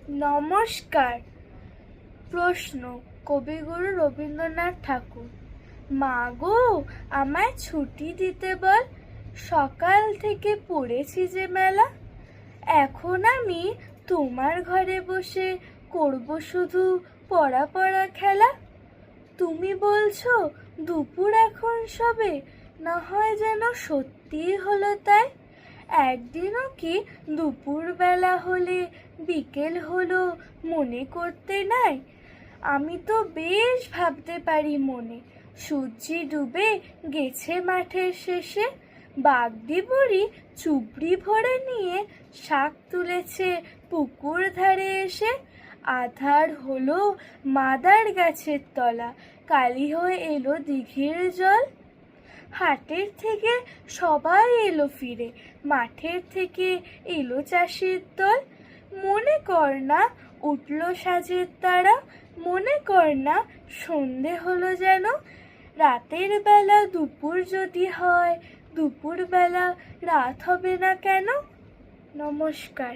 নমস্কার। প্রশ্ন, কবিগুরু রবীন্দ্রনাথ ঠাকুর। মা গো, আমায় ছুটি দিতে বল, সকাল থেকে পড়েছি যে মেলা। এখন আমি তোমার ঘরে বসে করব শুধু পড়া পড়া খেলা। তুমি বলছো দুপুর এখন সবে, না হয় যেন সত্যিই হলো তাই। একদিনও কি দুপুরবেলা হলে বিকেল হলো মনে করতে নাই? আমি তো বেশ ভাবতে পারি মনে, সূর্যি ডুবে গেছে মাঠের শেষে। বাগদি বুড়ি চুবড়ি ভরে নিয়ে শাক তুলেছে পুকুর ধারে এসে। আধার হলো মাদার গাছের তলা, কালি হয়ে এলো দিঘির জল। হাটের থেকে সবাই এলো ফিরে, মাঠের থেকে এলো চাষির দল। মনে কর না উঠল সাজের তারা, মনে কর না সন্ধে হলো যেন। রাতের বেলা দুপুর যদি হয়, দুপুর বেলা রাত হবে না কেন? নমস্কার।